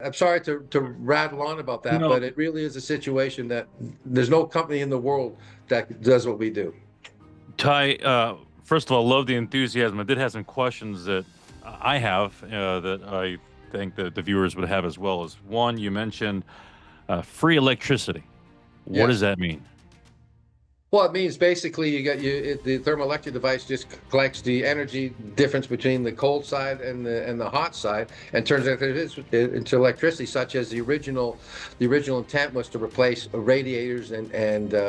I'm sorry to rattle on about that, No, but it really is a situation that there's no company in the world that does what we do. Ty, first of all, love the enthusiasm. I did have some questions that I have that I think that the viewers would have as well. As one, you mentioned free electricity. What does Yes. that mean? Well, it means basically the thermoelectric device just collects the energy difference between the cold side and the hot side and turns it into electricity, such as the original intent was to replace radiators and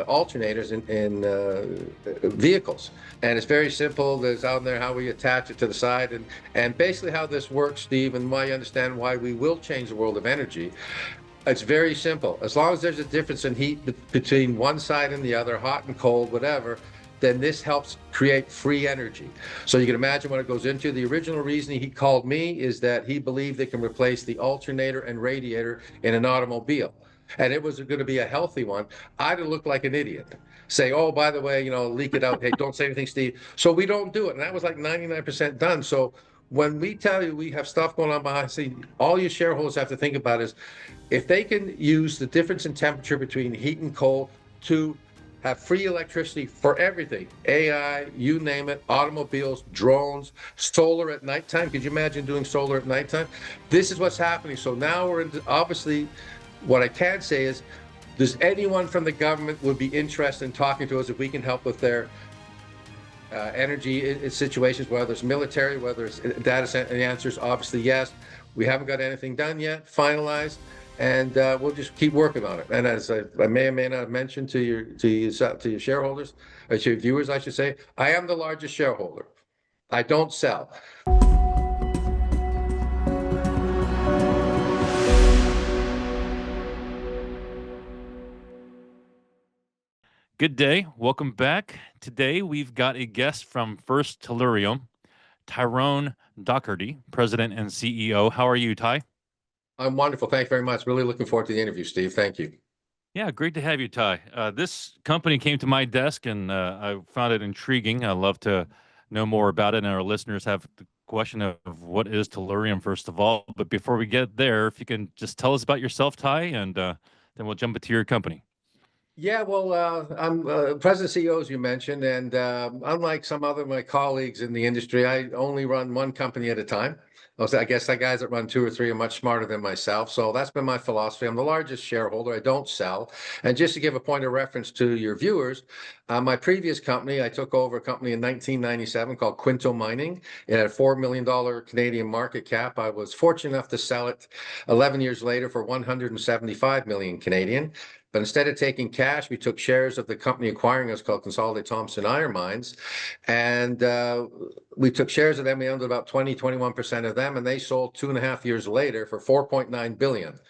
alternators in vehicles. And it's very simple. There's out there how we attach it to the side and basically how this works, Steve, and why you understand why we will change the world of energy. It's very simple. As long as there's a difference in heat between one side and the other, hot and cold, whatever, then this helps create free energy. So you can imagine what it goes into. The original reason he called me is that he believed they can replace the alternator and radiator in an automobile. And it was going to be a healthy one. I'd have looked like an idiot. Say, oh, by the way, leak it out. Hey, don't say anything, Steve. So we don't do it. And that was like 99% done. So when we tell you we have stuff going on behind the scenes, all you shareholders have to think about is if they can use the difference in temperature between heat and cold to have free electricity for everything, AI, you name it, automobiles, drones, solar at nighttime. Could you imagine doing solar at nighttime? This is what's happening. So now we're into, obviously, what I can say is, does anyone from the government would be interested in talking to us if we can help with their energy situations, whether it's military, whether it's data center? The answer is obviously yes. We haven't got anything done yet, finalized, and we'll just keep working on it. And as I may or may not have mentioned to your shareholders, or to your viewers, I should say, I am the largest shareholder. I don't sell. Good day. Welcome back. Today we've got a guest from First Tellurium, Tyrone Docherty, President and CEO. How are you, Ty? I'm wonderful. Thank you very much. Really looking forward to the interview, Steve. Thank you. Yeah, great to have you, Ty. This company came to my desk and I found it intriguing. I'd love to know more about it. And our listeners have the question of what is Tellurium, first of all. But before we get there, if you can just tell us about yourself, Ty, and then we'll jump into your company. Yeah, well, I'm President CEO, as you mentioned, and unlike some other of my colleagues in the industry, I only run one company at a time. I guess the guys that run two or three are much smarter than myself. So that's been my philosophy. I'm the largest shareholder. I don't sell. And just to give a point of reference to your viewers, my previous company, I took over a company in 1997 called Quinto Mining. It had a $4 million Canadian market cap. I was fortunate enough to sell it 11 years later for 175 million Canadian. But instead of taking cash, we took shares of the company acquiring us called Consolidated Thompson Iron Mines. And we took shares of them. We owned about 21% of them. And they sold 2.5 years later for 4.9 billion.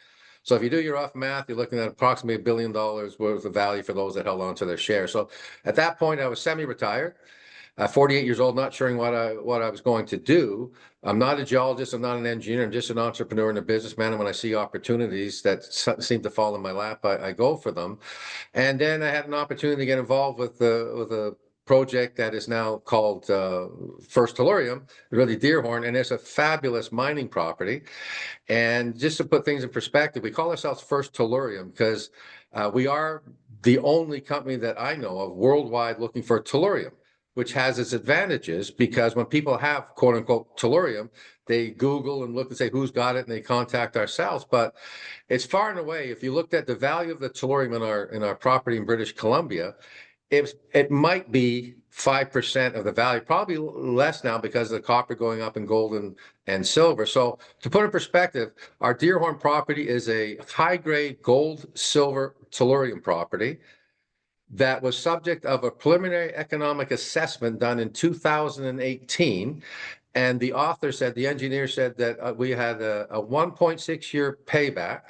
So if you do your rough math, you're looking at approximately $1 billion worth of value for those that held on to their shares. So at that point, I was semi-retired. 48 years old, not sure what I was going to do. I'm not a geologist. I'm not an engineer. I'm just an entrepreneur and a businessman. And when I see opportunities that seem to fall in my lap, I go for them. And then I had an opportunity to get involved with a project that is now called First Tellurium, really Deerhorn, and it's a fabulous mining property. And just to put things in perspective, we call ourselves First Tellurium because we are the only company that I know of worldwide looking for tellurium, which has its advantages because when people have quote unquote tellurium, they Google and look and say who's got it and they contact ourselves. But it's far and away, if you looked at the value of the tellurium in our property in British Columbia, it might be 5% of the value, probably less now because of the copper going up in gold and silver. So to put in perspective, our Deerhorn property is a high-grade gold, silver tellurium property that was subject of a preliminary economic assessment done in 2018. And the author said, the engineer said that we had a 1.6-year payback,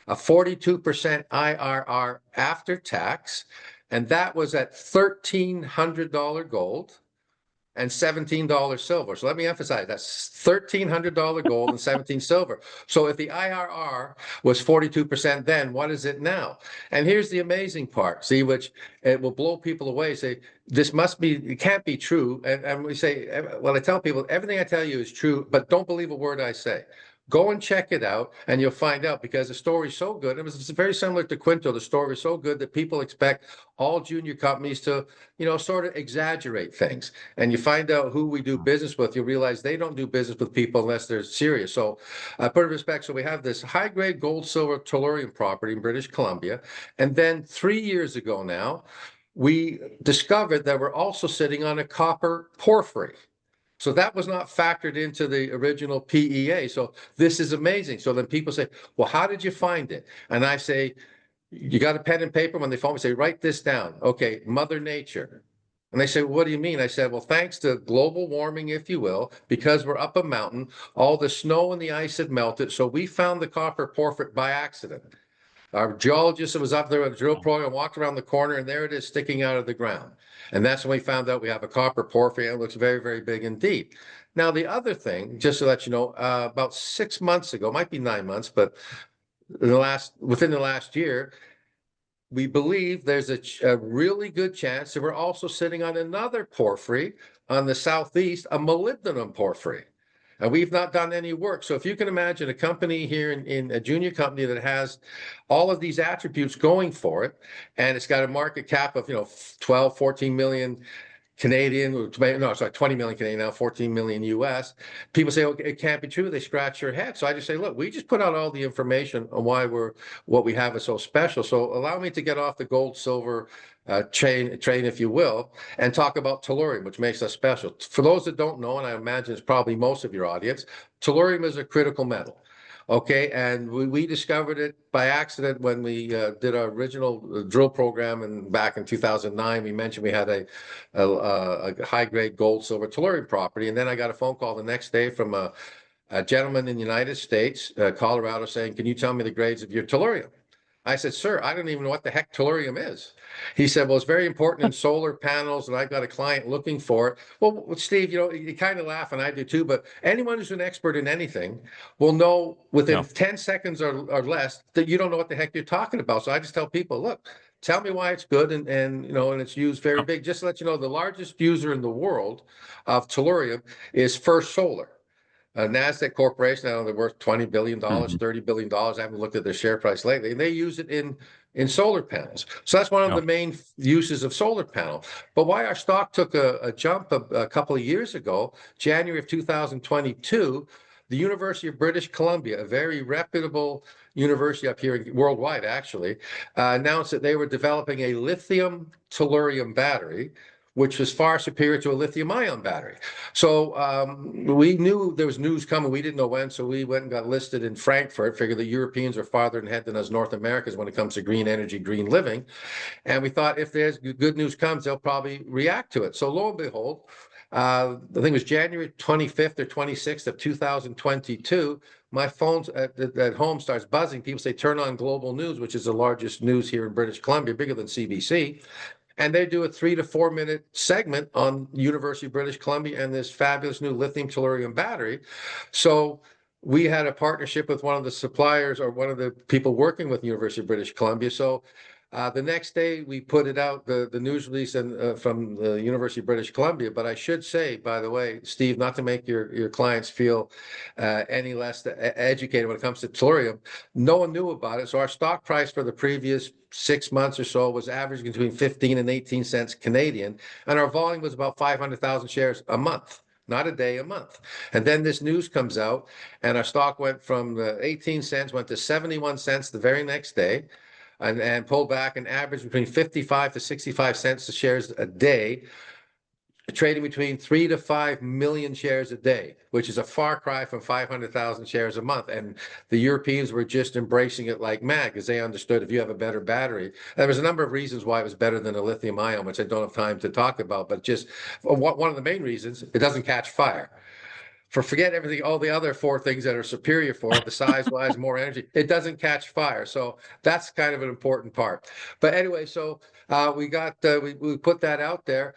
a 42% IRR after tax, and that was at $1,300 gold and $17 silver. So let me emphasize, that's $1,300 gold and 17 silver. So if the IRR was 42% then, what is it now? And here's the amazing part, see, which it will blow people away, say, this must be, it can't be true. And we say, well, I tell people, everything I tell you is true, but don't believe a word I say. Go and check it out, and you'll find out, because the story's so good. It's very similar to Quinto. The story is so good that people expect all junior companies to, sort of exaggerate things. And you find out who we do business with, you realize they don't do business with people unless they're serious. So, put in respect, so we have this high-grade gold, silver, tellurium property in British Columbia. And then 3 years ago now, we discovered that we're also sitting on a copper porphyry. So that was not factored into the original PEA. So this is amazing. So then people say, well, how did you find it? And I say, you got a pen and paper? When they phone me, say, write this down. Okay, Mother Nature. And they say, well, what do you mean? I said, well, thanks to global warming, if you will, because we're up a mountain, all the snow and the ice had melted. So we found the copper porphyry by accident. Our geologist was up there with a drill program, walked around the corner, and there it is sticking out of the ground. And that's when we found out we have a copper porphyry, and it looks very, very big indeed. Now, the other thing, just to let you know, about 6 months ago, might be 9 months, but within the last year, we believe there's a really good chance that we're also sitting on another porphyry on the southeast, a molybdenum porphyry. And we've not done any work. So if you can imagine a company here in a junior company that has all of these attributes going for it, and it's got a market cap of 12, 14 million Canadian, no, sorry, 20 million Canadian now, 14 million US. People say, okay, it can't be true. They scratch your head. So I just say, look, we just put out all the information on why what we have is so special. So allow me to get off the gold, silver train, if you will, and talk about tellurium, which makes us special. For those that don't know, and I imagine it's probably most of your audience, tellurium is a critical metal. Okay, and we discovered it by accident when we did our original drill program, and back in 2009, we mentioned we had a high-grade gold, silver, tellurium property, and then I got a phone call the next day from a gentleman in the United States, Colorado, saying, "Can you tell me the grades of your tellurium?" I said, "Sir, I don't even know what the heck tellurium is." He said, "Well, it's very important in solar panels, and I've got a client looking for it." Well, Steve, you kind of laugh, and I do too, but anyone who's an expert in anything will know within 10 seconds or less that you don't know what the heck you're talking about. So I just tell people, look, tell me why it's good, and it's used very big. Just to let you know, the largest user in the world of tellurium is First Solar. NASDAQ corporation, I know they're worth $20 billion, $30 billion. I haven't looked at their share price lately. And they use it in solar panels. So that's one of the main uses of solar panel. But why our stock took a jump a couple of years ago, January of 2022, the University of British Columbia, a very reputable university up here worldwide, actually, announced that they were developing a lithium tellurium battery, which was far superior to a lithium-ion battery. So we knew there was news coming. We didn't know when, so we went and got listed in Frankfurt. Figured the Europeans are farther ahead than us North Americans when it comes to green energy, green living. And we thought if there's good news comes, they'll probably react to it. So lo and behold, I think it was January 25th or 26th of 2022, my phone at home starts buzzing. People say, turn on Global News, which is the largest news here in British Columbia, bigger than CBC. And they do a 3 to 4 minute segment on University of British Columbia and this fabulous new lithium tellurium battery. So we had a partnership with one of the suppliers, or one of the people working with University of British Columbia. So the next day we put it out, the news release from the University of British Columbia. But I should say, by the way, Steve, not to make your clients feel any less educated when it comes to tellurium, no one knew about it. So our stock price for the previous 6 months or so was averaging between 15 and 18 cents Canadian, and our volume was about 500,000 shares a month. Not a day, a month. And then this news comes out, and our stock went from 18 cents, went to 71 cents the very next day, and pulled back an average between 55 to 65 cents a shares a day, trading between 3 to 5 million shares a day, which is a far cry from 500,000 shares a month. And the Europeans were just embracing it like mad, because they understood if you have a better battery. There was a number of reasons why it was better than a lithium ion, which I don't have time to talk about, but just one of the main reasons, it doesn't catch fire. Forget everything, all the other 4 things that are superior for it, the size-wise, more energy, it doesn't catch fire. So that's kind of an important part. But anyway, so we put that out there.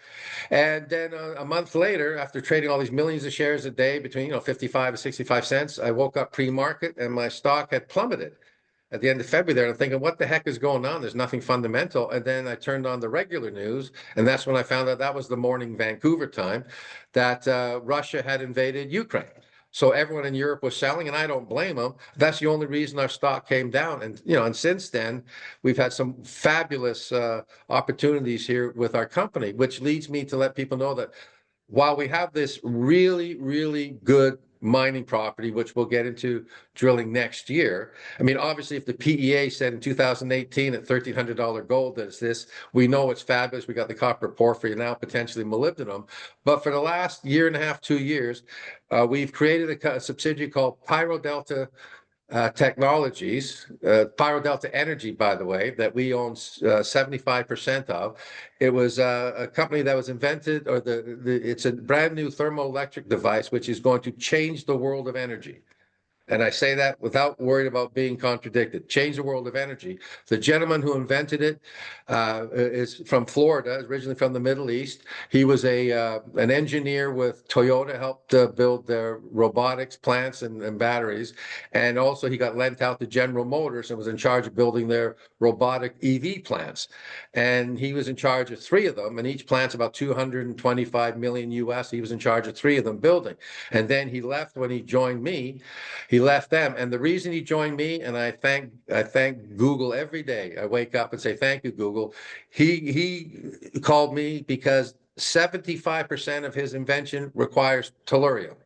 And then a month later, after trading all these millions of shares a day between 55 and 65 cents, I woke up pre-market and my stock had plummeted at the end of February. I'm thinking, what the heck is going on? There's nothing fundamental. And then I turned on the regular news, and that's when I found out, that was the morning Vancouver time, that Russia had invaded Ukraine. So everyone in Europe was selling, and I don't blame them. That's the only reason our stock came down. And and since then, we've had some fabulous opportunities here with our company, which leads me to let people know that while we have this really, really good mining property, which we'll get into drilling next year. I mean, obviously, if the PEA said in 2018 at $1,300 gold that it's this, we know it's fabulous. We got the copper porphyry and now potentially molybdenum. But for the last year and a half, 2 years, we've created a subsidiary called PyroDelta Technologies, PyroDelta Energy, by the way, that we own 75% of. It was a company that was invented, or it's a brand new thermoelectric device, which is going to change the world of energy. And I say that without worrying about being contradicted. Change the world of energy. The gentleman who invented it is from Florida, originally from the Middle East. He was an engineer with Toyota, helped build their robotics plants and batteries. And also he got lent out to General Motors and was in charge of building their robotic EV plants. And he was in charge of 3 of them, and each plant's about 225 million US. He was in charge of 3 of them building. And then he left when he joined me. He left them, and the reason he joined me, and I thank Google every day. I wake up and say thank you, Google. He called me because 75% of his invention requires tellurium.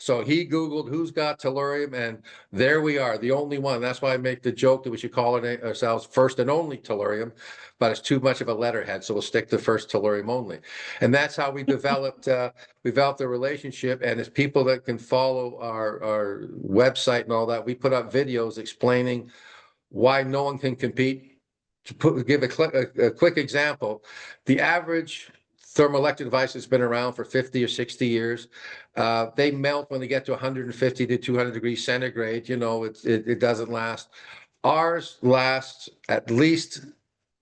So he Googled who's got tellurium, and there we are, the only one. That's why I make the joke that we should call it ourselves first and only tellurium, but it's too much of a letterhead, so we'll stick to first tellurium only. And that's how we developed the relationship. And as people that can follow our website and all that, we put up videos explaining why no one can compete. To give a quick example, the average thermoelectric device has been around for 50 or 60 years. They melt when they get to 150 to 200 degrees centigrade. It doesn't last. Ours lasts at least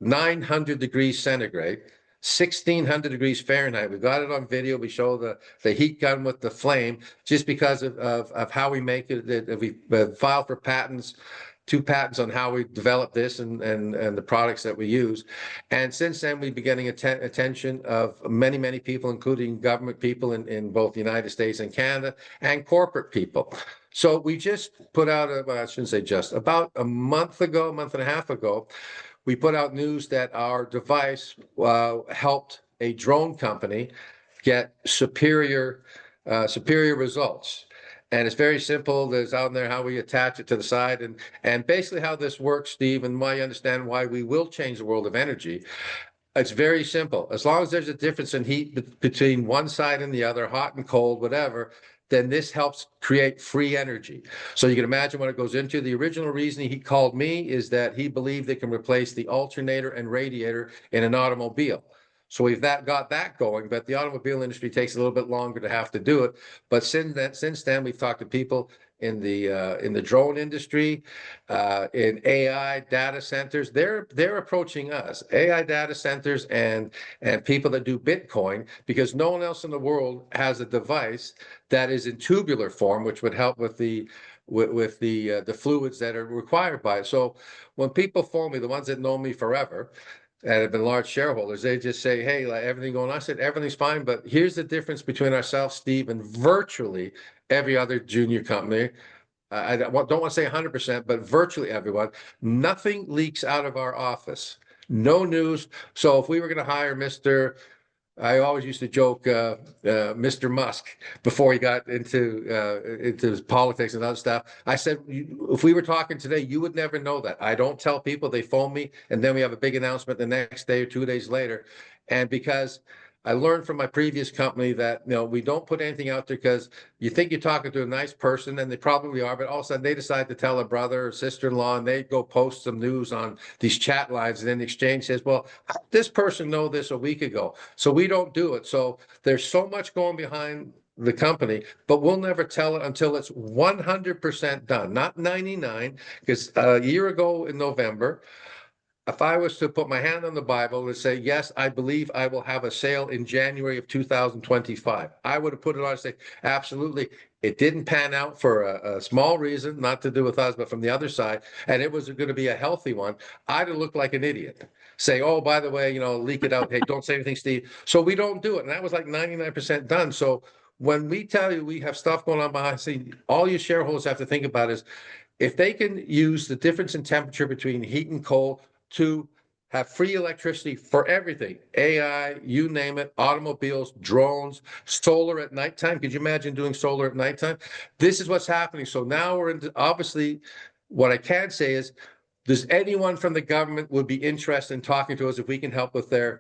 900 degrees centigrade, 1600 degrees Fahrenheit. We got it on video. We show the heat gun with the flame just because of how we make it. We filed for patents, 2 patents on how we develop this and the products that we use. And since then, we've been getting attention of many, many people, including government people in both the United States and Canada, and corporate people. So we just put out, I shouldn't say just, about a month and a half ago, we put out news that our device helped a drone company get superior results. And it's very simple. There's out there how we attach it to the side, and basically how this works, Steve, and why you understand why we will change the world of energy. It's very simple. As long as there's a difference in heat between one side and the other, hot and cold, whatever, then this helps create free energy. So you can imagine what it goes into. The original reason he called me is that he believed they can replace the alternator and radiator in an automobile. So we've got that going, but the automobile industry takes a little bit longer to have to do it. But since then, we've talked to people in the drone industry, in AI data centers. They're approaching us, AI data centers and people that do Bitcoin, because no one else in the world has a device that is in tubular form, which would help with the fluids that are required by it. So when people phone me, the ones that know me forever and have been large shareholders, they just say, hey, like, everything going on? I said, everything's fine, but here's the difference between ourselves, Steve, and virtually every other junior company. I don't want to say 100%, but virtually everyone. Nothing leaks out of our office. No news. So if we were going to hire I always used to joke, Mr. Musk, before he got into politics and other stuff. I said, if we were talking today, you would never know that. I don't tell people. They phone me, and then we have a big announcement the next day or 2 days later. And because I learned from my previous company that, we don't put anything out there, because you think you're talking to a nice person, and they probably are, but all of a sudden they decide to tell a brother or sister-in-law, and they go post some news on these chat lines, and then the exchange says, well, this person know this a week ago. So we don't do it. So there's so much going behind the company, but we'll never tell it until it's 100% done, not 99, because a year ago in November, if I was to put my hand on the Bible and say, yes, I believe I will have a sale in January of 2025, I would have put it on and say, absolutely. It didn't pan out for a small reason, not to do with us, but from the other side. And it was going to be a healthy one. I'd have looked like an idiot. Say, oh, by the way, leak it out. Hey, don't say anything, Steve. So we don't do it. And that was like 99% done. So when we tell you we have stuff going on behind the scenes, all you shareholders have to think about is if they can use the difference in temperature between heat and cold to have free electricity for everything, AI, you name it, automobiles, drones, solar at nighttime. Could you imagine doing solar at nighttime? This is what's happening. So now we're into, obviously, what I can say is, does anyone from the government would be interested in talking to us if we can help with their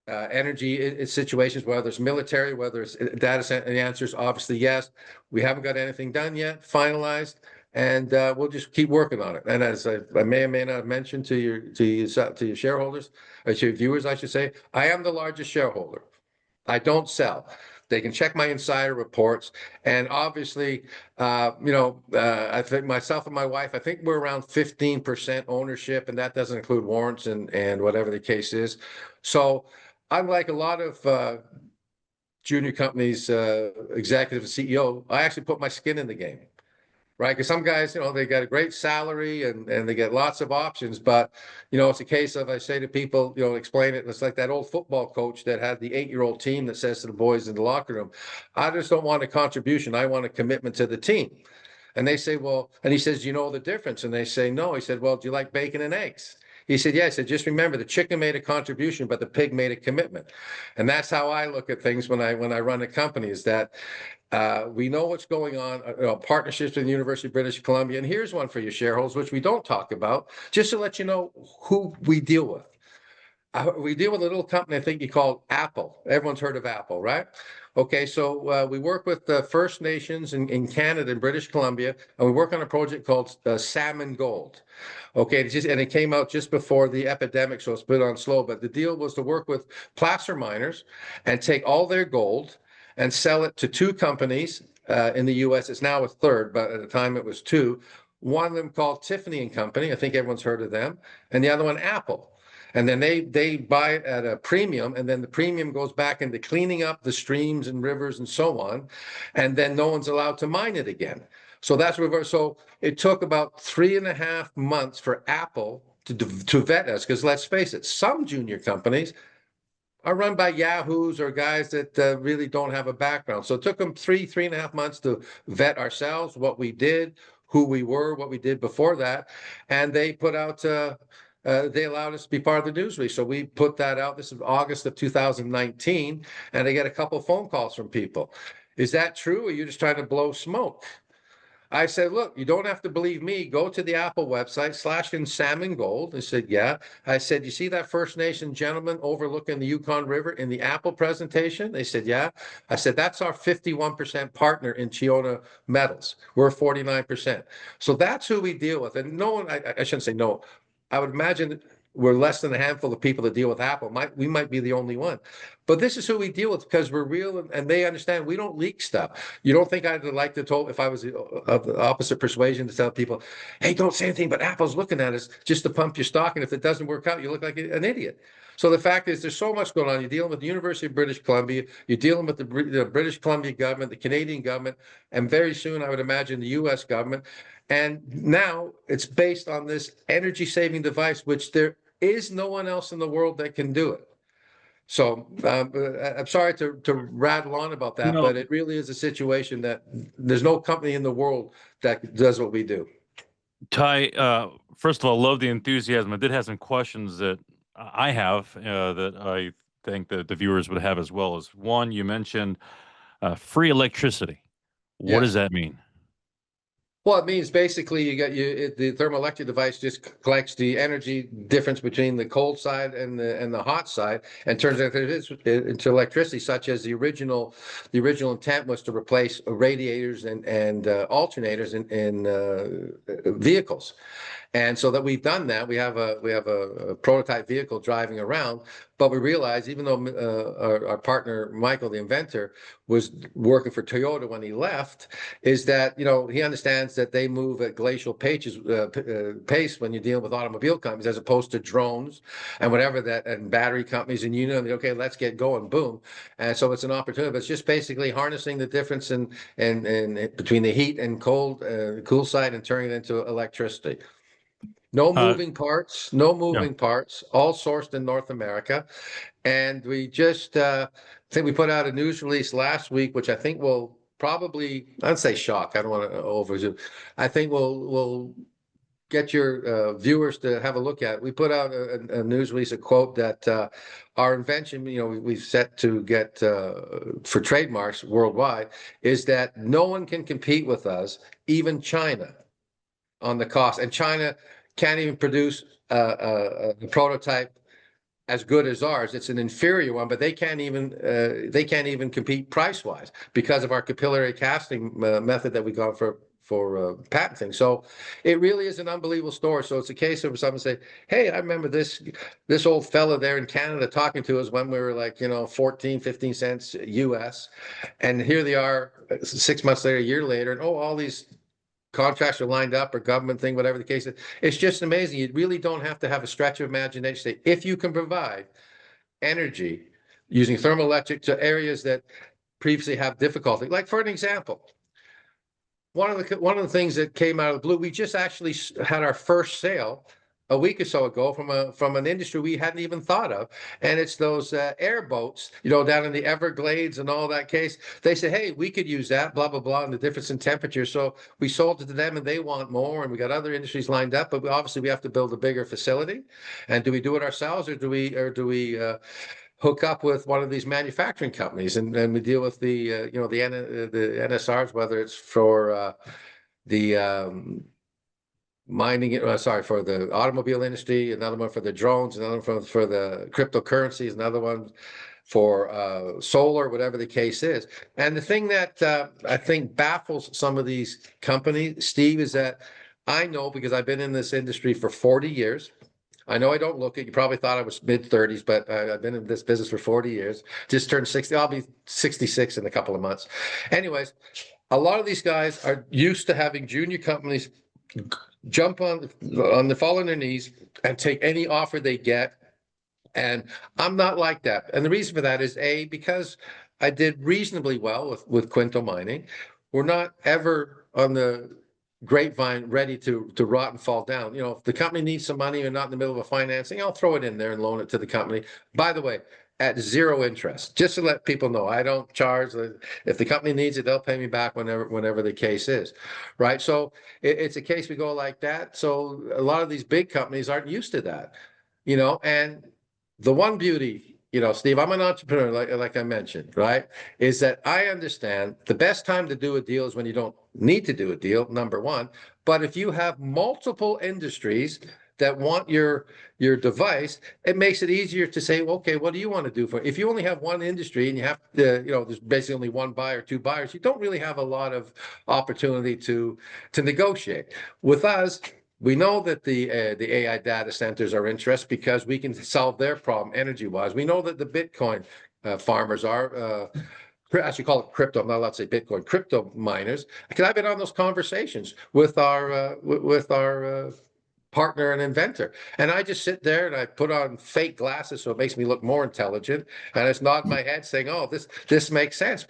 energy situations, whether it's military, whether it's data center? The answer is obviously yes. We haven't got anything done yet, finalized, and we'll just keep working on it. And as I may or may not have mentioned to your shareholders, or to your viewers, I should say, I am the largest shareholder. I don't sell. They can check my insider reports. And obviously, I think myself and my wife, I think we're around 15% ownership, and that doesn't include warrants and whatever the case is. So unlike a lot of junior companies, executive and CEO, I actually put my skin in the game. Right, because some guys, they got a great salary and they get lots of options, but it's a case of, I say to people, explain it. It's like that old football coach that had the 8-year-old team that says to the boys in the locker room, "I just don't want a contribution. I want a commitment to the team." And they say, "Well," and he says, "You know the difference?" And they say, "No." He said, "Well, do you like bacon and eggs?" He said, "Yeah." I said, "Just remember, the chicken made a contribution, but the pig made a commitment." And that's how I look at things when I run a company, is that we know what's going on, partnerships with the University of British Columbia. And here's one for your shareholders, which we don't talk about, just to let you know who we deal with. We deal with a little company, I think you call Apple. Everyone's heard of Apple, right? Okay, so we work with the First Nations in Canada and British Columbia, and we work on a project called Salmon Gold. Okay, and it came out just before the epidemic, so it's been on slow. But the deal was to work with placer miners and take all their gold and sell it to two companies in the U.S. It's now a third, but at the time it was two. One of them called Tiffany and Company. I think everyone's heard of them. And the other one, Apple. And then they buy it at a premium, and then the premium goes back into cleaning up the streams and rivers and so on. And then no one's allowed to mine it again. So that's reverse. So it took about 3.5 months for Apple to vet us, because let's face it, some junior companies are run by yahoos or guys that really don't have a background. So it took them 3.5 months to vet ourselves, what we did, who we were, what we did before that. And they put out, they allowed us to be part of the news release. So we put that out. This is August of 2019. And I get a couple of phone calls from people. Is that true? Or are you just trying to blow smoke? I said, "Look, you don't have to believe me. Go to the Apple website, slash in Salmon Gold." They said, "Yeah." I said, "You see that First Nation gentleman overlooking the Yukon River in the Apple presentation?" They said, "Yeah." I said, "That's our 51% partner in Chiona Metals. We're 49%. So that's who we deal with. And no one, I shouldn't say no. I would imagine we're less than a handful of people that deal with Apple. We might be the only one. But this is who we deal with, because we're real, and they understand we don't leak stuff. You don't think I'd like to tell, if I was of the opposite persuasion, to tell people, "Hey, don't say anything, but Apple's looking at us," just to pump your stock. And if it doesn't work out, you look like an idiot. So the fact is, there's so much going on. You're dealing with the University of British Columbia. You're dealing with the British Columbia government, the Canadian government, and very soon, I would imagine, the U.S. government. And now it's based on this energy-saving device, which there is no one else in the world that can do it. So I'm sorry to rattle on about that, but it really is a situation that there's no company in the world that does what we do. Ty, first of all, love the enthusiasm. I did have some questions that I have that I think that the viewers would have as well. As one, you mentioned free electricity. What does that mean? Well, it means basically the thermoelectric device just collects the energy difference between the cold side and the hot side, and turns it into electricity, such as the original intent was to replace radiators and alternators in vehicles. And so that we've done that. We have a prototype vehicle driving around, but we realized, even though our partner Michael, the inventor, was working for Toyota when he left, is that he understands that they move at glacial pace when you're dealing with automobile companies, as opposed to drones and whatever that, and battery companies. And okay, let's get going, boom. And so it's an opportunity. But it's just basically harnessing the difference in between the heat and cold, cool side, and turning it into electricity. No Uh, moving parts, no yeah. moving parts, all sourced in North America. And we just, I think we put out a news release last week, which I think will probably, I'd say shock. I don't want to overdo. I think we'll get your viewers to have a look at. We put out a news release, a quote that our invention, we've set to get for trademarks worldwide, is that no one can compete with us, even China, on the cost. And China can't even produce a prototype as good as ours. It's an inferior one, but they can't even compete price wise because of our capillary casting method that we got for patenting. So it really is an unbelievable story. So it's a case of someone say, hey, I remember this old fella there in Canada talking to us when we were like 14, 15 cents US, and here they are 6 months later, a year later, and all these contracts are lined up or government thing, whatever the case is. It's just amazing. You really don't have to have a stretch of imagination. Say, if you can provide energy using thermoelectric to areas that previously have difficulty, like for an example, one of the things that came out of the blue, we just actually had our first sale a week or so ago from an industry we hadn't even thought of, and it's those airboats, down in the Everglades and all that case. They say, hey, we could use that, blah blah blah, and the difference in temperature. So we sold it to them, and they want more, and we got other industries lined up. But obviously, we have to build a bigger facility. And do we do it ourselves, or do we hook up with one of these manufacturing companies, and we deal with the the NSRs, whether it's for the mining, for the automobile industry, another one for the drones, another one for the cryptocurrencies, another one for solar, whatever the case is. And the thing that I think baffles some of these companies, Steve, is that I know, because I've been in this industry for 40 years. I know I don't look it. You probably thought I was mid-30s, but I've been in this business for 40 years. Just turned 60. I'll be 66 in a couple of months. Anyways, a lot of these guys are used to having junior companies jump fall on their knees and take any offer they get. And I'm not like that. And the reason for that is because I did reasonably well with Quinto Mining. We're not ever on the grapevine ready to rot and fall down. If the company needs some money or not in the middle of a financing, I'll throw it in there and loan it to the company. By the way, at zero interest, just to let people know, I don't charge. If the company needs it, they'll pay me back whenever the case is, right? So it's a case we go like that. So a lot of these big companies aren't used to that, and the one beauty, Steve, I'm an entrepreneur, like I mentioned, right? Is that I understand the best time to do a deal is when you don't need to do a deal, number one. But if you have multiple industries that want your device, it makes it easier to say, well, okay, what do you want to do for it? If you only have one industry and you have to, there's basically only one buyer, two buyers, you don't really have a lot of opportunity to negotiate. With us, we know that the AI data centers are interested because we can solve their problem energy-wise. We know that the Bitcoin farmers are, I should call it crypto. I'm not allowed to say Bitcoin, crypto miners. Because I've been on those conversations with our partner and inventor. And I just sit there and I put on fake glasses so it makes me look more intelligent. And I just nod my head saying, oh, this makes sense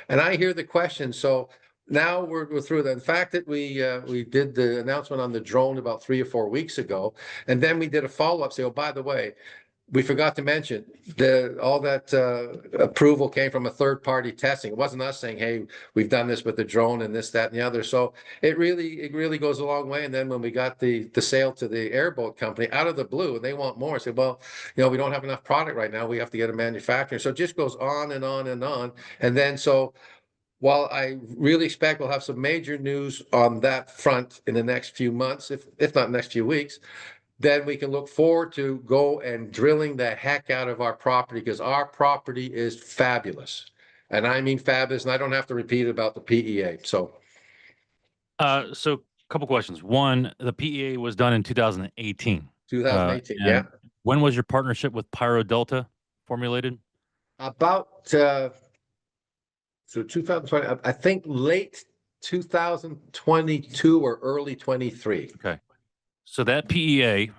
and I hear the question. So now we're through that. The fact that we did the announcement on the drone about 3 or 4 weeks ago, and then we did a follow-up, say, oh, by the way, we forgot to mention all that approval came from a third-party testing. It wasn't us saying, hey, we've done this with the drone and this, that, and the other. So it really goes a long way. And then when we got the sale to the airboat company out of the blue, and they want more, I said, well, we don't have enough product right now. We have to get a manufacturer. So it just goes on and on and on. And then while I really expect we'll have some major news on that front in the next few months, if not next few weeks, then we can look forward to go and drilling the heck out of our property, because our property is fabulous. And I mean fabulous, and I don't have to repeat about the PEA. So a couple questions. One, the PEA was done in 2018. 2018, yeah. When was your partnership with PyroDelta formulated? About 2020, I think late 2022 or early 23. Okay. So that PEA,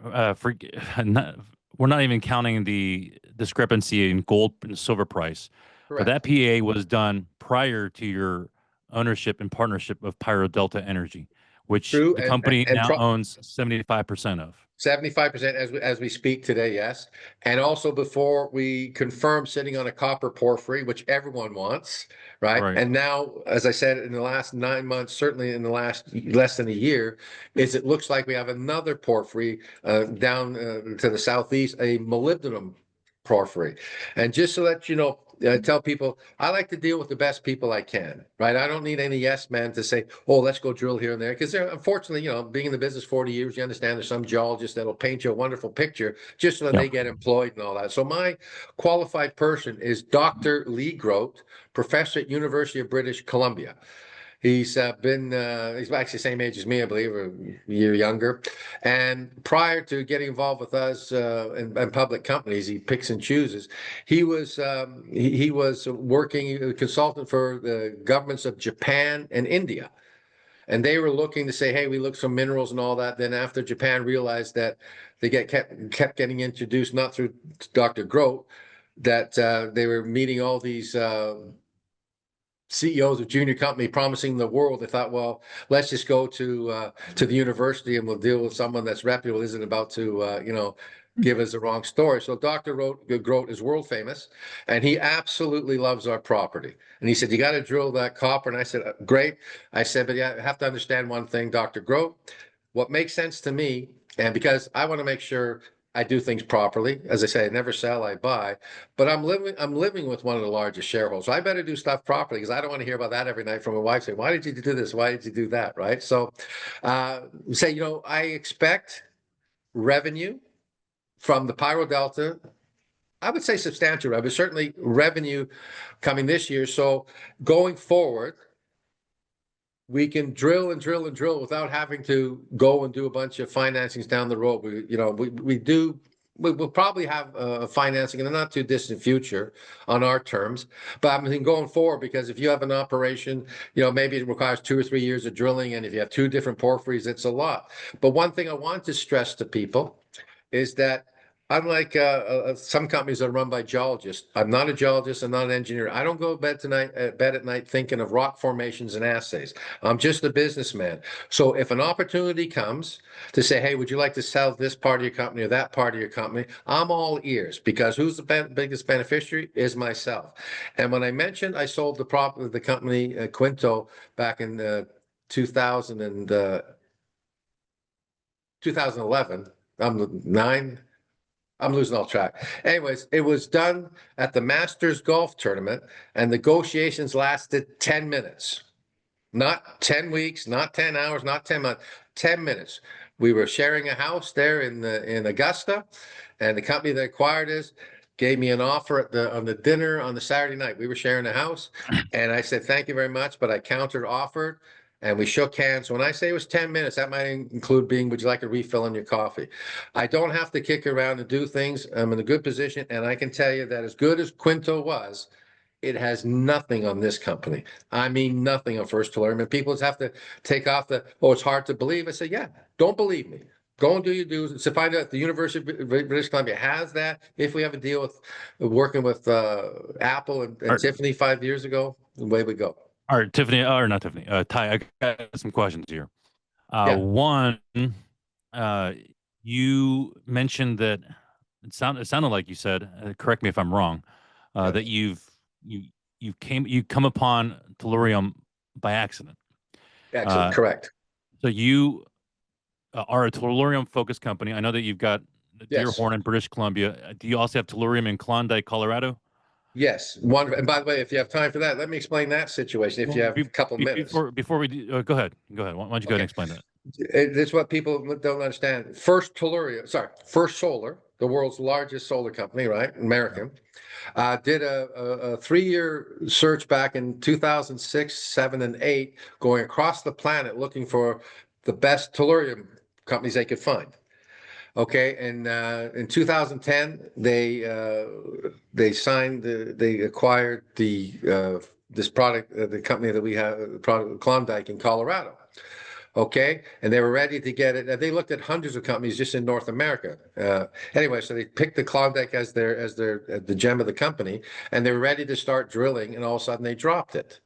we're not even counting the discrepancy in gold and silver price. Correct. But that PEA was done prior to your ownership and partnership of PyroDelta Energy. which True, the company and now owns 75% of. 75% as we speak today, yes. And also before we confirm sitting on a copper porphyry, which everyone wants, right? Right. And now, as I said, in the last 9 months, certainly in the last less than a year, is it looks like we have another porphyry down to the southeast, a molybdenum porphyry. And just so that you know, tell people I like to deal with the best people I can, right? I don't need any yes men to say, oh, let's go drill here and there. Because unfortunately, being in the business 40 years, you understand there's some geologists that'll paint you a wonderful picture just so that they get employed and all that. So my qualified person is Dr. Lee Grote, professor at University of British Columbia. He's he's actually the same age as me, I believe, or a year younger. And prior to getting involved with us in public companies, he picks and chooses. He was working a consultant for the governments of Japan and India. And they were looking to say, hey, we look some minerals and all that. Then after Japan realized that they kept getting introduced, not through Dr. Grote, that they were meeting all these CEOs of junior company promising the world. They thought, well, let's just go to the university and we'll deal with someone that's reputable, isn't about to give us the wrong story. So Dr. Grote is world famous, and he absolutely loves our property. And he said, you got to drill that copper. And I said, great. I said, but yeah, I have to understand one thing, Dr. Grote. What makes sense to me, and because I want to make sure I do things properly. As I say, I never sell, I buy. But I'm living with one of the largest shareholders. So I better do stuff properly because I don't want to hear about that every night from my wife saying, why did you do this? Why did you do that? Right. So I expect revenue from the PyroDelta. I would say substantial revenue, certainly revenue coming this year. So going forward, we can drill and drill and drill without having to go and do a bunch of financings down the road. We'll probably have financing in the not too distant future on our terms. But I mean, going forward, because if you have an operation, maybe it requires 2 or 3 years of drilling. And if you have 2 different porphyries, it's a lot. But one thing I want to stress to people is that unlike some companies that are run by geologists, I'm not a geologist, I'm not an engineer. I don't go to bed at night thinking of rock formations and assays. I'm just a businessman. So if an opportunity comes to say, hey, would you like to sell this part of your company or that part of your company? I'm all ears, because who's the biggest beneficiary is myself. And when I mentioned I sold the company Quinto back in 2011, I'm losing all track. Anyways, it was done at the Masters Golf Tournament, and negotiations lasted 10 minutes. Not 10 weeks, not 10 hours, not 10 months, 10 minutes. We were sharing a house there in Augusta, and the company that acquired us gave me an offer on the dinner on the Saturday night. We were sharing a house, and I said, thank you very much, but I counter offered. And we shook hands. When I say it was 10 minutes, that might include would you like a refill on your coffee? I don't have to kick around and do things. I'm in a good position. And I can tell you that as good as Quinto was, it has nothing on this company. I mean, nothing on First Tellurium. And people just have to take off it's hard to believe. I say, yeah, don't believe me. Go and do your dues. So find out the University of British Columbia has that. If we have a deal with working with Apple and Tiffany 5 years ago, away we go. All right, Tiffany, or not Tiffany, Ty, I got some questions here. Yeah. One, you mentioned that it sounded like you said, correct me if I'm wrong, that you come upon Tellurium by accident. Excellent, correct. So you are a Tellurium focused company. I know that you've got Dearborn in British Columbia. Do you also have Tellurium in Klondike, Colorado? Yes. And by the way, if you have time for that, let me explain that situation. If you have a couple minutes. Before we do, go ahead. Why don't you go ahead and explain that? It's what people don't understand. First Solar, the world's largest solar company, right? American, did a 3-year search back in 2006, 7, and 8, going across the planet looking for the best tellurium companies they could find. Okay, and in 2010, they acquired this product, the company that we have, Klondike in Colorado. Okay, and they were ready to get it. They looked at hundreds of companies just in North America. Anyway, so they picked the Klondike as the gem of the company, and they were ready to start drilling, and all of a sudden they dropped it.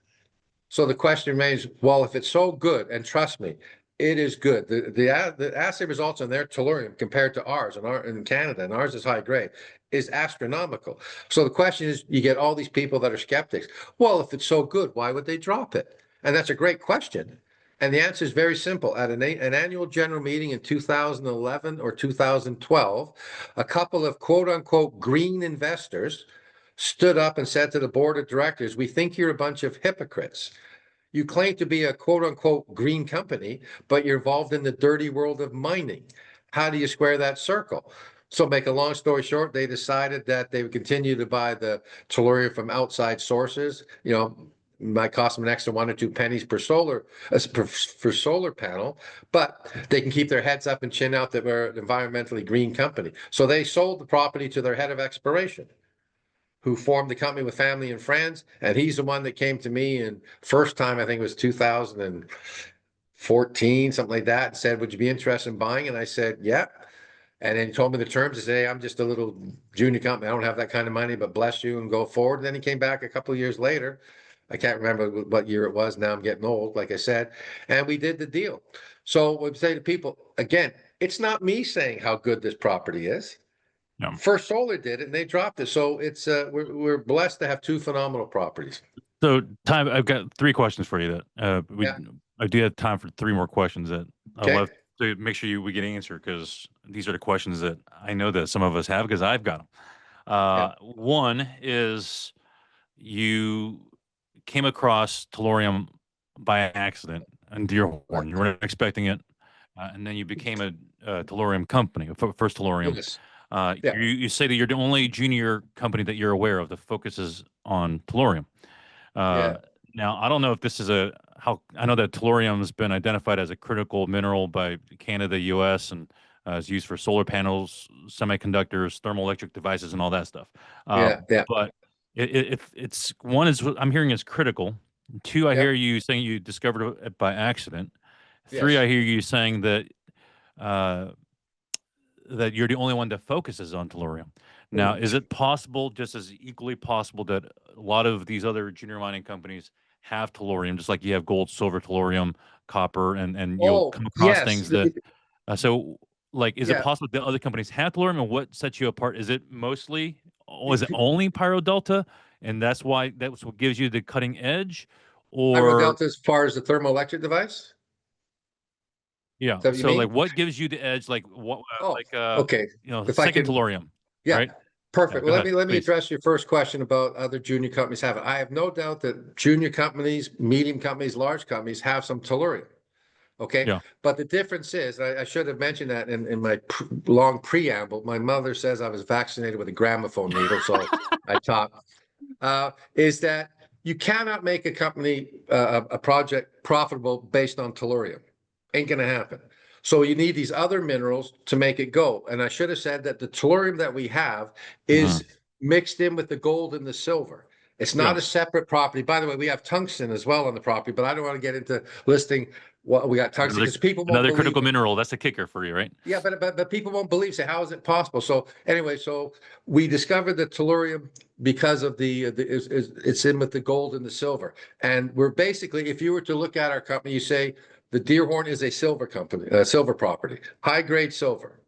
So the question remains, well, if it's so good, and trust me, It is good. The assay results on their tellurium compared to ours and in Canada, and ours is high grade, is astronomical. So the question is, you get all these people that are skeptics. Well, if it's so good, why would they drop it? And that's a great question. And the answer is very simple. At an annual general meeting in 2011 or 2012, a couple of quote unquote green investors stood up and said to the board of directors, "We think you're a bunch of hypocrites. You claim to be a quote unquote green company, but you're involved in the dirty world of mining. How do you square that circle?" So, make a long story short, they decided that they would continue to buy the tellurium from outside sources. Might cost them an extra 1 or 2 pennies per for solar panel, but they can keep their heads up and chin out that we're an environmentally green company. So they sold the property to their head of exploration, who formed the company with family and friends. And he's the one that came to me, and first time, I think it was 2014, something like that, and said, "Would you be interested in buying?" And I said, "Yeah." And then he told me the terms. He said, "Hey, I'm just a little junior company. I don't have that kind of money, but bless you and go forward." And then he came back a couple of years later. I can't remember what year it was. Now I'm getting old, like I said. And we did the deal. So we say to people, again, it's not me saying how good this property is. Yeah. First Solar did it, and they dropped it. So it's we're blessed to have two phenomenal properties. So, I've got 3 questions for you that Yeah. I do have time for 3 more questions that I'd Okay. love to make sure we get answered, because these are the questions that I know that some of us have, because I've got them. Yeah. One is, you came across tellurium by accident in Dearborn. Right. You weren't expecting it, and then you became a tellurium company, First Tellurium. Yes. Yeah. You say that you're the only junior company that you're aware of that focuses on tellurium. Yeah. Now, I don't know if this is how I know that tellurium has been identified as a critical mineral by Canada, U.S., and is used for solar panels, semiconductors, thermoelectric devices, and all that stuff. Yeah. Yeah. But if it's one is I'm hearing is critical. Two, I Yep. hear you saying you discovered it by accident. Three, Yes. I hear you saying that uh, that you're the only one that focuses on tellurium. Now, Mm. is it possible, just as equally possible, that a lot of these other junior mining companies have tellurium, just like you have gold, silver, tellurium, copper, and you'll Oh, come across yes. things that so like, is it Yeah. possible that other companies have tellurium, and what sets you apart? Is it mostly, or is it only PyroDelta, and that's what gives you the cutting edge, or PyroDelta as far as the thermoelectric device? yeah? Is that what you So, mean? like, what gives you the edge? Like, what, Oh, okay. If I second can, tellurium, yeah, right? Yeah, perfect. go Well, ahead, let me please. address your first question about other junior companies having. I have no doubt that junior companies, medium companies, large companies have some tellurium. Okay. Yeah. But the difference is, I should have mentioned that in my long preamble. My mother says I was vaccinated with a gramophone needle, so I taught. Is that you cannot make a company, a project profitable based on tellurium. Ain't going to happen. So you need these other minerals to make it go. And I should have said that the tellurium that we have Mhm. is mixed in with the gold and the silver. It's not Yeah. a separate property. By the way, we have tungsten as well on the property, but I don't want to get into listing what we got tungsten, Another because people won't another believe critical it. mineral. That's a kicker for you, right? Yeah, but people won't believe. Say, how is it possible? So anyway, so we discovered the tellurium because of it's in with the gold and the silver, and we're basically, if you were to look at our company, you say the Dearborn is a silver company, silver property, high grade silver.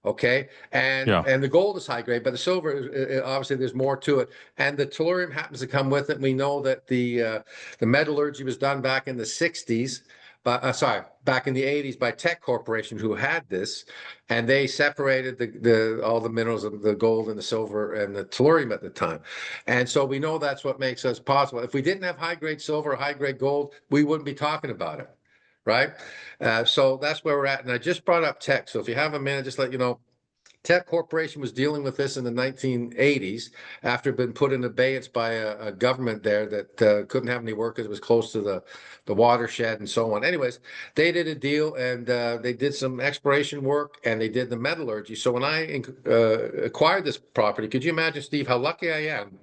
Okay, and Yeah. the gold is high grade, but the silver obviously there's more to it, and the tellurium happens to come with it. We know that the metallurgy was done back in the 60s, but sorry, back in the 80s by Tech Corporation, who had this, and they separated the all the minerals of the gold and the silver and the tellurium at the time, and so we know that's what makes us possible. If we didn't have high grade silver or high grade gold, we wouldn't be talking about it. Right. So that's where we're at. And I just brought up Tech. So if you have a minute, just let you know, Tech Corporation was dealing with this in the 1980s after it had been put in abeyance by a government there that couldn't have any work because it was close to the watershed and so on. Anyways, they did a deal, and they did some exploration work, and they did the metallurgy. So when I acquired this property, could you imagine, Steve, how lucky I am?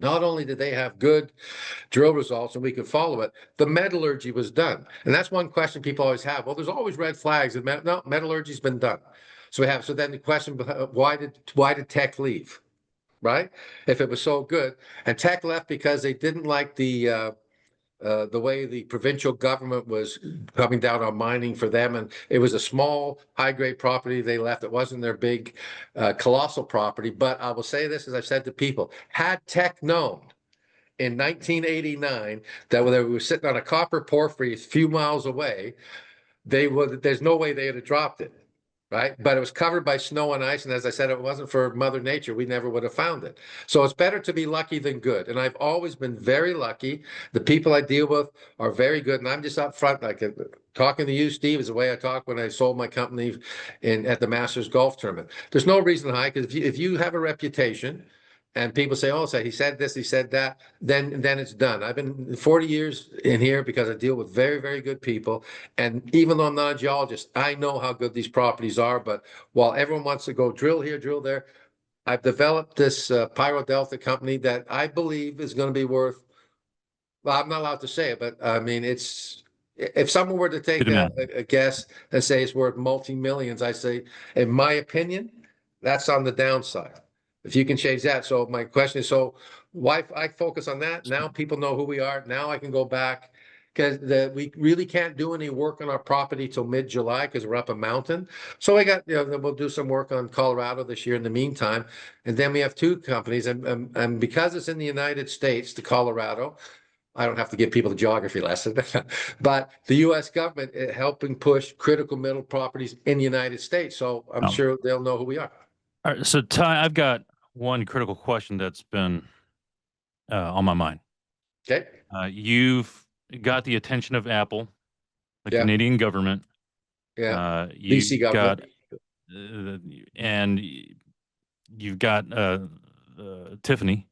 Not only did they have good drill results and we could follow it, the metallurgy was done. And that's one question people always have. Well, there's always red flags. No, metallurgy's been done. So we have. So then the question: why did Tech leave? Right? If it was so good, and Tech left because they didn't like the way the provincial government was coming down on mining for them. And it was a small, high-grade property they left. It wasn't their big, colossal property. But I will say this, as I've said to people, had Teck known in 1989 that when they were sitting on a copper porphyry a few miles away, there's no way they would have dropped it. Right. But it was covered by snow and ice. And as I said, it wasn't for Mother Nature, we never would have found it. So it's better to be lucky than good. And I've always been very lucky. The people I deal with are very good. And I'm just up front, like talking to you, Steve, is the way I talked when I sold my company at the Masters Golf Tournament. There's no reason to hide, because if you have a reputation, and people say, oh, so he said this, he said that, then it's done. I've been 40 years in here because I deal with very, very good people. And even though I'm not a geologist, I know how good these properties are. But while everyone wants to go drill here, drill there, I've developed this PyroDelta company that I believe is going to be worth, well, I'm not allowed to say it, but I mean, if someone were to take a guess and say it's worth multi-millions, I say, in my opinion, that's on the downside. If you can change that. So my question is, so why I focus on that? Now people know who we are. Now I can go back, because we really can't do any work on our property till mid-July because we're up a mountain. So I got, we'll do some work on Colorado this year in the meantime. And then we have two companies. And because it's in the United States, the Colorado, I don't have to give people the geography lesson, but the U.S. government helping push critical mineral properties in the United States. So I'm sure they'll know who we are. All right, so Ty, I've got one critical question that's been on my mind. Okay. You've got the attention of Apple, the Canadian government. Yeah. You've BC government. And you've got Tiffany.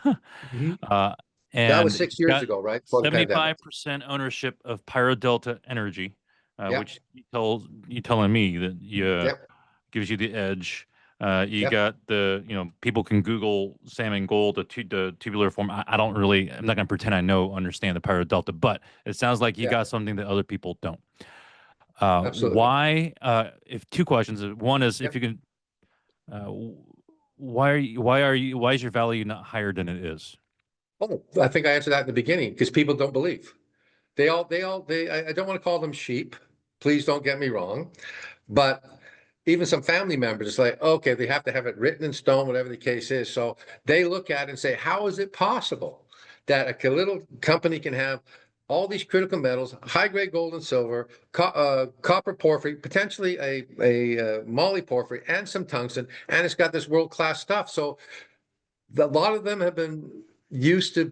And that was 6 years ago, right? 75% ownership of PyroDelta Energy, which you telling me that gives you the edge. You got the, people can Google salmon gold, the tubular form. I'm not going to pretend understand the PyroDelta, but it sounds like you got something that other people don't. Absolutely. Why, if two questions, one is if you can, why is your value not higher than it is? Oh, I think I answered that in the beginning, because people don't believe. I don't want to call them sheep. Please don't get me wrong. But even some family members, it's like, okay, they have to have it written in stone, whatever the case is. So they look at it and say, how is it possible that a little company can have all these critical metals, high-grade gold and silver, copper porphyry, potentially a moly porphyry, and some tungsten, and it's got this world-class stuff. So a lot of them have been used to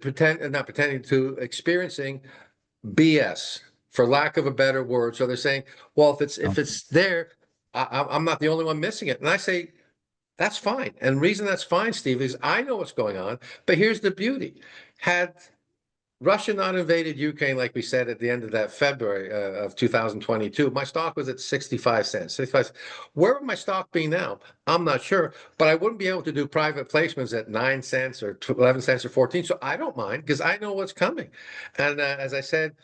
experiencing BS, for lack of a better word. So they're saying, well, if it's there, I'm not the only one missing it. And I say, that's fine. And the reason that's fine, Steve, is I know what's going on. But here's the beauty. Had Russia not invaded Ukraine, like we said at the end of that February of 2022, my stock was at 65 cents. 65. Where would my stock be now? I'm not sure, but I wouldn't be able to do private placements at 9 cents or 11 cents or 14. So I don't mind, because I know what's coming. And as I said,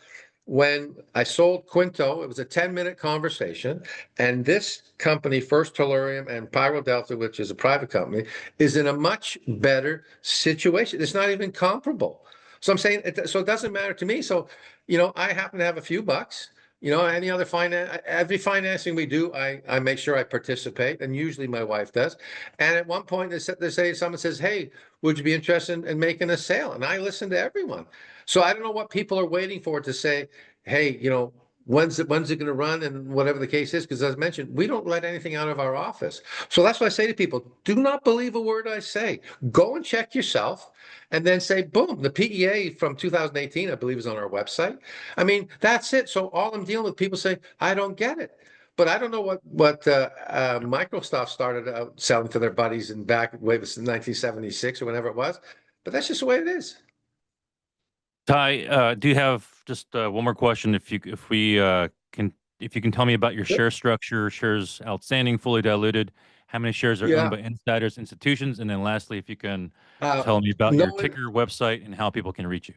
when I sold Quinto, it was a 10-minute conversation. And this company, First Tellurium and PyroDelta, which is a private company, is in a much better situation. It's not even comparable. So I'm saying, so it doesn't matter to me. So, I happen to have a few bucks. Any other every financing we do, I make sure I participate, and usually my wife does. And at one point, someone says, "Hey, would you be interested in making a sale?" And I listen to everyone. So I don't know what people are waiting for to say, "Hey, when's it going to run?" And whatever the case is, because as mentioned, we don't let anything out of our office. So that's why I say to people, do not believe a word I say. Go and check yourself, and then say, boom, the PEA from 2018, I believe, is on our website. I mean, that's it. So all I'm dealing with, people say, I don't get it. But I don't know what Microsoft started out selling to their buddies in back, way was in 1976 or whenever it was. But that's just the way it is. Ty, do you have just one more question? If you can tell me about your share structure, shares outstanding, fully diluted, how many shares are owned by insiders, institutions, and then lastly, if you can tell me about your ticker, website, and how people can reach you.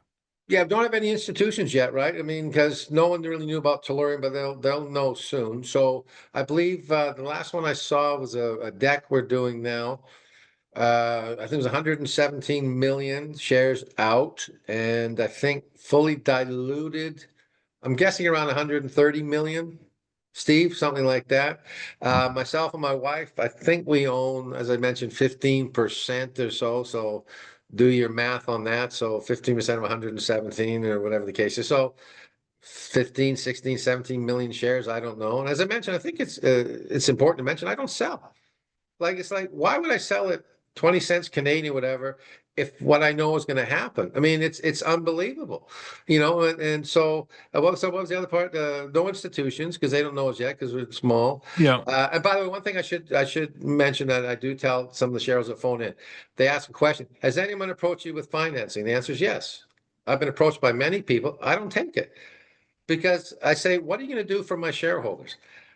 Yeah, don't have any institutions yet, right? I mean, because no one really knew about Tellurium, but they'll know soon. So I believe the last one I saw was a deck we're doing now. I think it was 117 million shares out, and I think fully diluted, I'm guessing around 130 million, Steve, something like that. Myself and my wife, I think we own, as I mentioned, 15% or so. So do your math on that. So 15% of 117 or whatever the case is. So 15, 16, 17 million shares. I don't know. And as I mentioned, I think it's important to mention I don't sell. Like, it's like, why would I sell it 20 cents Canadian, whatever, if what I know is going to happen? I mean, it's unbelievable, and so what was the other part? No institutions, because they don't know us yet because we're small. Yeah. And by the way, one thing I should mention that I do tell some of the shareholders that phone in, they ask a question: has anyone approached you with financing? The answer is yes. I've been approached by many people. I don't take it. Because I say, what are you going to do for my shareholders?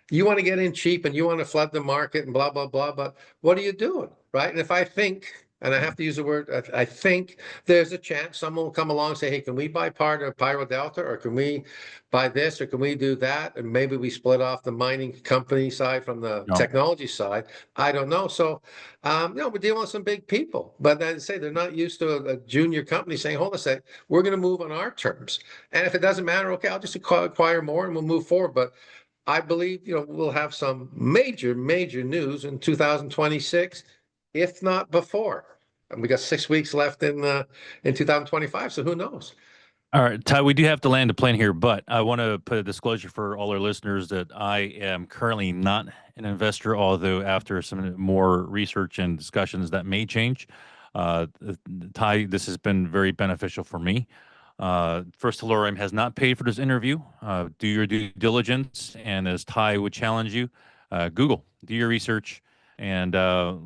You want to get in cheap and you want to flood the market and blah, blah, blah, but what are you doing? Right. And if I think, and I have to use the word, I think there's a chance someone will come along and say, hey, can we buy part of PyroDelta, or can we buy this, or can we do that? And maybe we split off the mining company side from the Yeah. technology side. I don't know. So, we're dealing with some big people, but as I say, they're not used to a junior company saying, hold on a sec, we're going to move on our terms. And if it doesn't matter, okay, I'll just acquire more and we'll move forward. But I believe, we'll have some major, major news in 2026, if not before. And we got 6 weeks left in 2025, so who knows? All right, Ty, we do have to land the plane here, but I want to put a disclosure for all our listeners that I am currently not an investor, although after some more research and discussions that may change. Ty, this has been very beneficial for me. First Tellurium has not paid for this interview. Do your due diligence, and as Ty would challenge you, Google, do your research, and to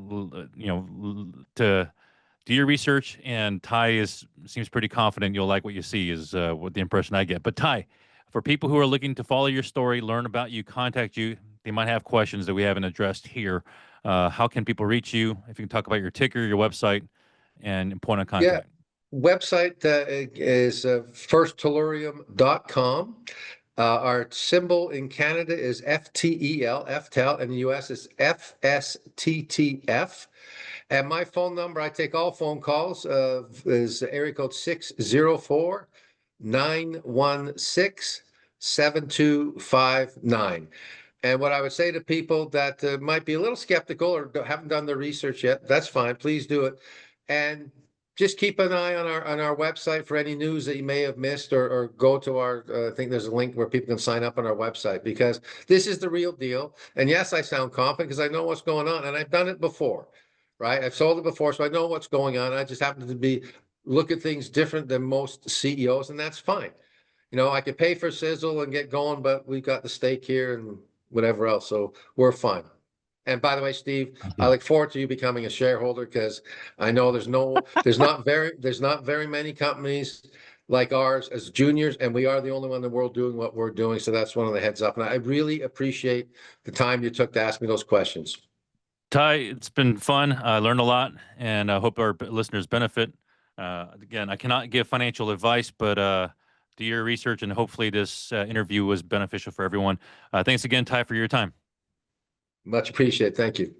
do your research. And Ty seems pretty confident you'll like what you see, is what the impression I get. But Ty, for people who are looking to follow your story, learn about you, contact you, they might have questions that we haven't addressed here. How can people reach you? If you can talk about your ticker, your website, and point of Yeah, contact. website is firsttellurium.com. Our symbol in Canada is FTEL, FTEL, and in the US is FSTTF. And my phone number, I take all phone calls, is area code 604-916-7259. And what I would say to people that might be a little skeptical or haven't done the research yet, that's fine. Please do it. And just keep an eye on our website for any news that you may have missed, or go to our, I think there's a link where people can sign up on our website, because this is the real deal. And yes, I sound confident because I know what's going on, and I've done it before, right? I've sold it before, so I know what's going on. I just happen to look at things different than most CEOs, and that's fine. I could pay for sizzle and get going, but we've got the steak here and whatever else, so we're fine. And by the way, Steve, I look forward to you becoming a shareholder, because I know there's not very many companies like ours as juniors, and we are the only one in the world doing what we're doing. So that's one of the heads up. And I really appreciate the time you took to ask me those questions. Ty, it's been fun. I learned a lot, and I hope our listeners benefit. Again, I cannot give financial advice, but do your research, and hopefully this interview was beneficial for everyone. Thanks again, Ty, for your time. Much appreciated. Thank you.